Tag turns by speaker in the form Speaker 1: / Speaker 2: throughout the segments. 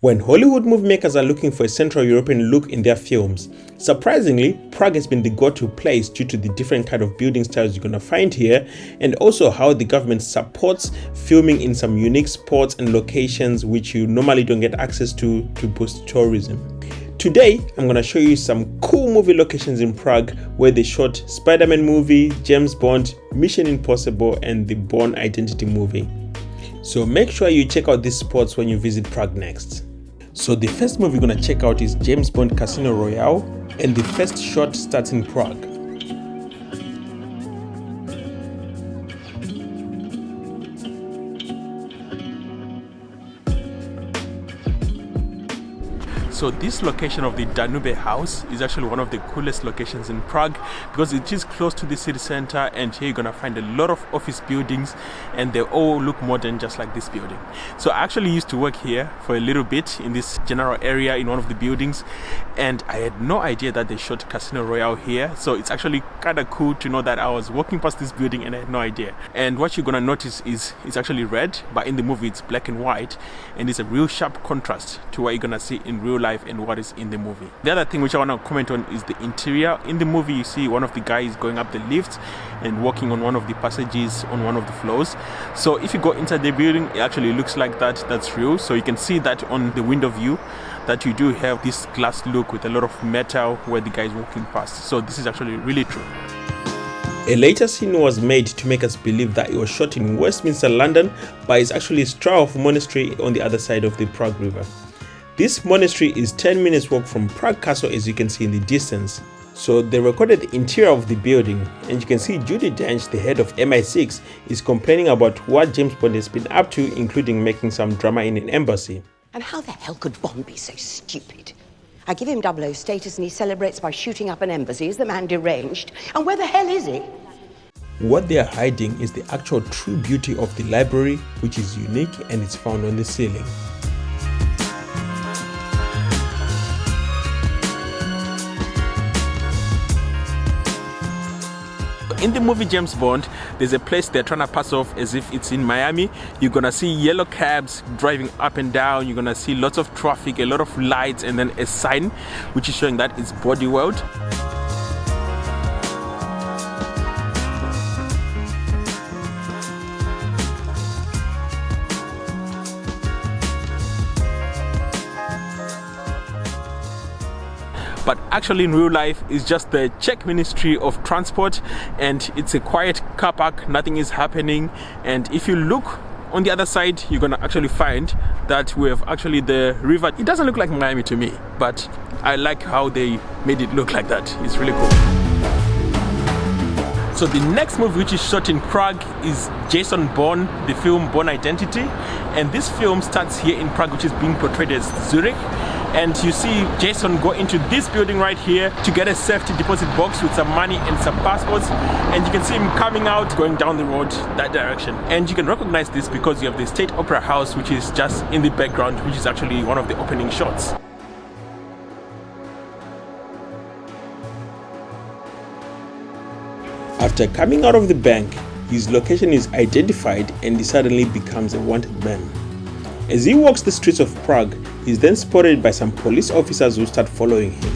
Speaker 1: When Hollywood movie makers are looking for a Central European look in their films, surprisingly, Prague has been the go-to place due to the different kind of building styles you're gonna find here, and also how the government supports filming in some unique spots and locations which you normally don't get access to boost tourism. Today, I'm gonna show you some cool movie locations in Prague where they shot Spiderman movie, James Bond, Mission Impossible, and the Bourne Identity movie. So make sure you check out these spots when you visit Prague next. So the first movie we're gonna check out is James Bond Casino Royale, and the first shot starts in Prague. So this location of the Danube house is actually one of the coolest locations in Prague because it is close to the city center, and here you're gonna find a lot of office buildings and they all look modern just like this building. So I actually used to work here for a little bit in this general area in one of the buildings, and I had no idea that they shot Casino Royale here. So it's actually kind of cool to know that I was walking past this building and I had no idea. And what you're gonna notice is it's actually red, but in the movie it's black and white, and it's a real sharp contrast to what you're gonna see in real life and what is in the movie. The other thing which I want to comment on is the interior. In the movie you see one of the guys going up the lift and walking on one of the passages on one of the floors. So if you go inside the building, it actually looks like that. That's real. So you can see that on the window view that you do have this glass look with a lot of metal where the guy is walking past. So this is actually really true. A later scene was made to make us believe that it was shot in Westminster, London, but it's actually Strahov Monastery on the other side of the Prague River. This monastery is 10 minutes walk from Prague Castle, as you can see in the distance. So they recorded the interior of the building, and you can see Judi Dench, the head of MI6, is complaining about what James Bond has been up to, including making some drama in an embassy.
Speaker 2: And how the hell could Bond be so stupid? I give him 00 status and he celebrates by shooting up an embassy. Is the man deranged? And where the hell is he?
Speaker 1: What they are hiding is the actual true beauty of the library, which is unique and it's found on the ceiling. In the movie James Bond, there's a place they're trying to pass off as if it's in Miami. You're gonna see yellow cabs driving up and down. You're gonna see lots of traffic, a lot of lights, and then a sign which is showing that it's Body World. But actually in real life it's just the Czech Ministry of Transport, and it's a quiet car park, nothing is happening. And if you look on the other side, you're gonna actually find that we have actually the river. It doesn't look like Miami to me, but I like how they made it look like that. It's really cool. So the next movie which is shot in Prague is Jason Bourne, the film Bourne Identity. And this film starts here in Prague, which is being portrayed as Zurich. And you see Jason go into this building right here to get a safety deposit box with some money and some passports, and you can see him coming out going down the road that direction. And you can recognize this because you have the State Opera House, which is just in the background, which is actually one of the opening shots. After coming out of the bank, his location is identified and he suddenly becomes a wanted man. As he walks the streets of Prague, he's then spotted by some police officers who start following him.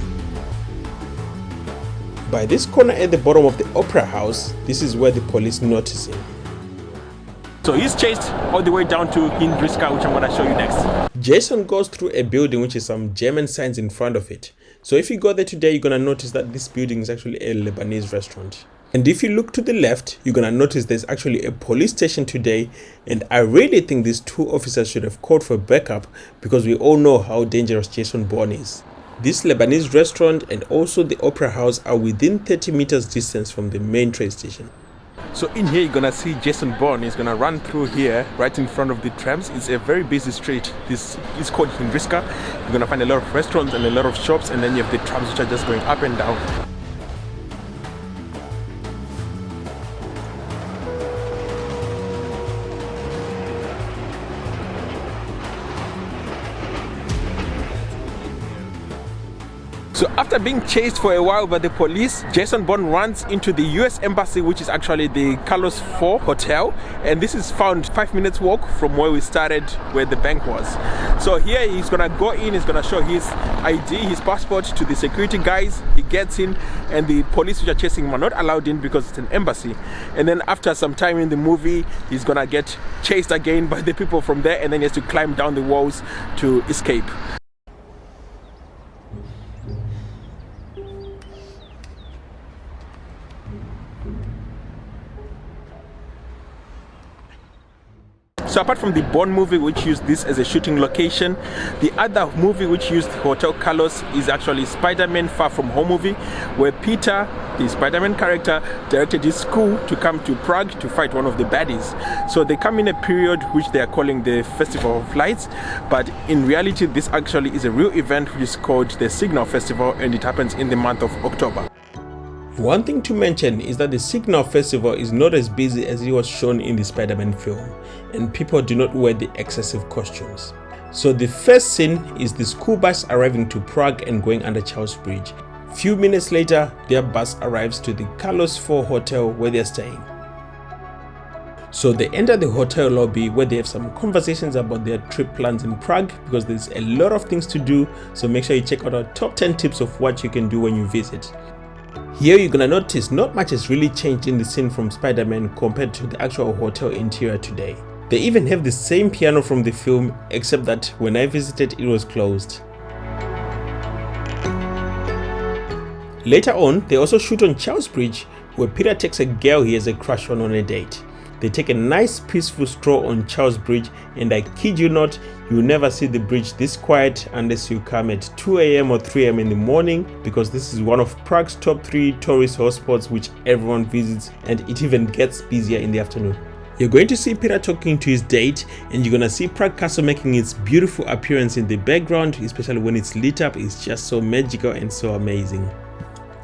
Speaker 1: By this corner at the bottom of the Opera House, this is where the police notice him. So he's chased all the way down to Jindřišská, which I'm going to show you next. Jason goes through a building which has some German signs in front of it. So if you go there today, you're going to notice that this building is actually a Lebanese restaurant. And if you look to the left, you're gonna notice there's actually a police station today, and I really think these two officers should have called for backup because we all know how dangerous Jason Bourne is. This Lebanese restaurant and also the Opera House are within 30 meters distance from the main train station. So in here you're gonna see Jason Bourne. He's gonna run through here right in front of the trams. It's a very busy street. This is called Jindřišská. You're gonna find a lot of restaurants and a lot of shops, and then you have the trams which are just going up and down. So after being chased for a while by the police, Jason Bourne runs into the US Embassy, which is actually the Karlův 4 hotel, and this is found 5 minutes walk from where we started, where the bank was. So here he's gonna go in, he's gonna show his ID, his passport to the security guys. He gets in, and the police which are chasing him are not allowed in because it's an embassy. And then after some time in the movie, he's gonna get chased again by the people from there, and then he has to climb down the walls to escape. So apart from the Bourne movie, which used this as a shooting location, the other movie which used Hotel Karlův is actually Spiderman Far From Home movie, where Peter, the Spiderman character, directed his school to come to Prague to fight one of the baddies. So they come in a period which they are calling the Festival of Lights, but in reality this actually is a real event which is called the Signal Festival, and it happens in the month of October. One thing to mention is that the Signal Festival is not as busy as it was shown in the Spider-Man film, and people do not wear the excessive costumes. So the first scene is the school bus arriving to Prague and going under Charles Bridge. Few minutes later, their bus arrives to the Karlův 4 hotel where they're staying. So they enter the hotel lobby where they have some conversations about their trip plans in Prague, because there's a lot of things to do, so make sure you check out our top 10 tips of what you can do when you visit. Here you're gonna notice not much has really changed in the scene from Spider-Man compared to the actual hotel interior today. They even have the same piano from the film, except that when I visited it was closed. Later on, they also shoot on Charles Bridge, where Peter takes a girl he has a crush on a date. They take a nice peaceful stroll on Charles Bridge, and I kid you not, you'll never see the bridge this quiet unless you come at 2 AM or 3 AM in the morning, because this is one of Prague's top 3 tourist hotspots which everyone visits, and it even gets busier in the afternoon. You're going to see Peter talking to his date, and you're gonna see Prague Castle making its beautiful appearance in the background, especially when it's lit up. It's just so magical and so amazing.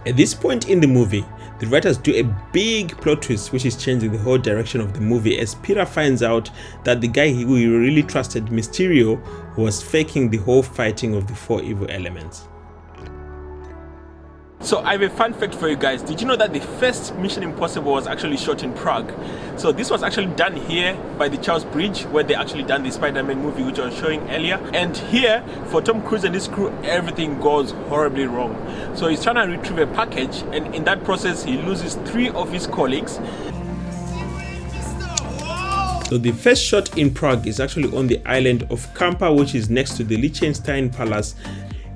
Speaker 1: At this point in the movie, the writers do a big plot twist which is changing the whole direction of the movie, as Peter finds out that the guy who he really trusted, Mysterio, was faking the whole fighting of the 4 evil elements. So I have a fun fact for you guys. Did you know that the first Mission Impossible was actually shot in Prague? So this was actually done here by the Charles Bridge, where they actually done the Spider-Man movie which I was showing earlier. And here, for Tom Cruise and his crew, everything goes horribly wrong. So he's trying to retrieve a package, and in that process he loses 3 of his colleagues. So the first shot in Prague is actually on the island of Kampa, which is next to the Liechtenstein Palace.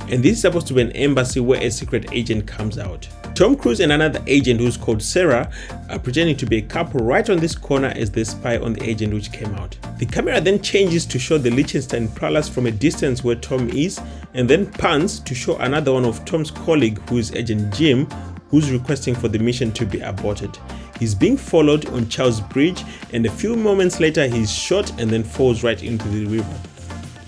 Speaker 1: And this is supposed to be an embassy where a secret agent comes out. Tom Cruise and another agent who's called Sarah are pretending to be a couple right on this corner as they spy on the agent which came out. The camera then changes to show the Liechtenstein Palace from a distance where Tom is, and then pans to show another one of Tom's colleague, who is Agent Jim, who's requesting for the mission to be aborted. He's being followed on Charles Bridge, and a few moments later he's shot and then falls right into the river.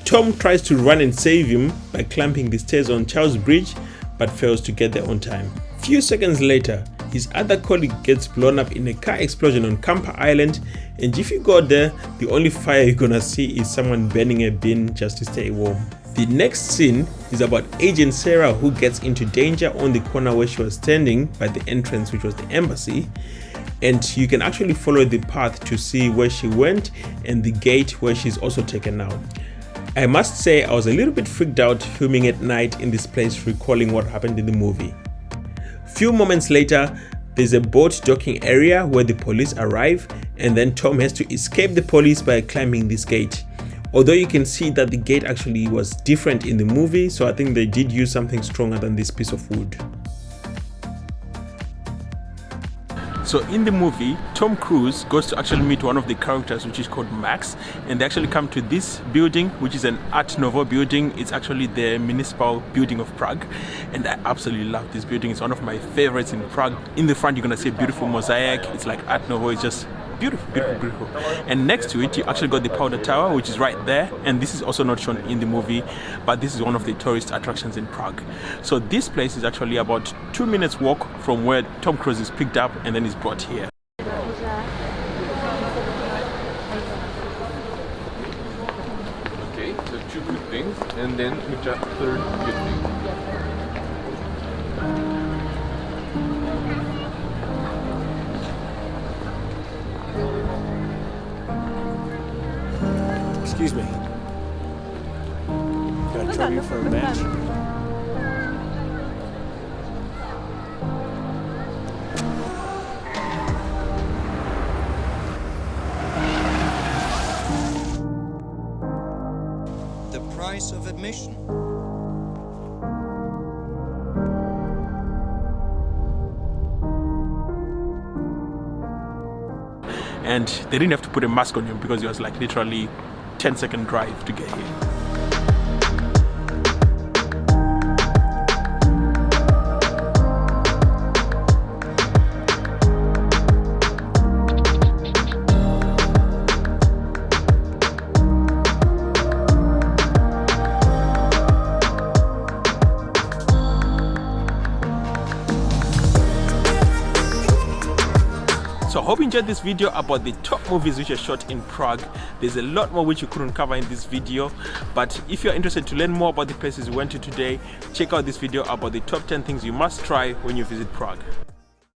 Speaker 1: Tom tries to run and save him by climbing the stairs on Charles Bridge, but fails to get there on time. Few seconds later, his other colleague gets blown up in a car explosion on Kampa Island, and if you go there, the only fire you're gonna see is someone burning a bin just to stay warm. The next scene is about Agent Sarah, who gets into danger on the corner where she was standing by the entrance, which was the embassy, and you can actually follow the path to see where she went and the gate where she's also taken out. I must say I was a little bit freaked out filming at night in this place, recalling what happened in the movie. Few moments later, there's a boat docking area where the police arrive, and then Tom has to escape the police by climbing this gate. Although you can see that the gate actually was different in the movie, so I think they did use something stronger than this piece of wood. So in the movie, Tom Cruise goes to actually meet one of the characters, which is called Max, and they actually come to this building, which is an Art Nouveau building. It's actually the municipal building of Prague, and I absolutely love this building. It's one of my favorites in Prague. In the front, you're gonna see a beautiful mosaic. It's like Art Nouveau. It's just beautiful, beautiful, beautiful. And next to it, you actually got the Powder Tower, which is right there, and this is also not shown in the movie, but this is one of the tourist attractions in Prague. So this place is actually about 2 minutes walk from where Tom Cruise is picked up and then is brought here. Okay, so 2 good things, and then which are 3rd good thing? Excuse me. Can I trouble you for a match?
Speaker 3: The price of admission.
Speaker 1: And they didn't have to put a mask on him because it was like literally 10-second drive to get here. So I hope you enjoyed this video about the top movies which are shot in Prague. There's a lot more which you couldn't cover in this video, but if you're interested to learn more about the places we went to today, check out this video about the top 10 things you must try when you visit Prague.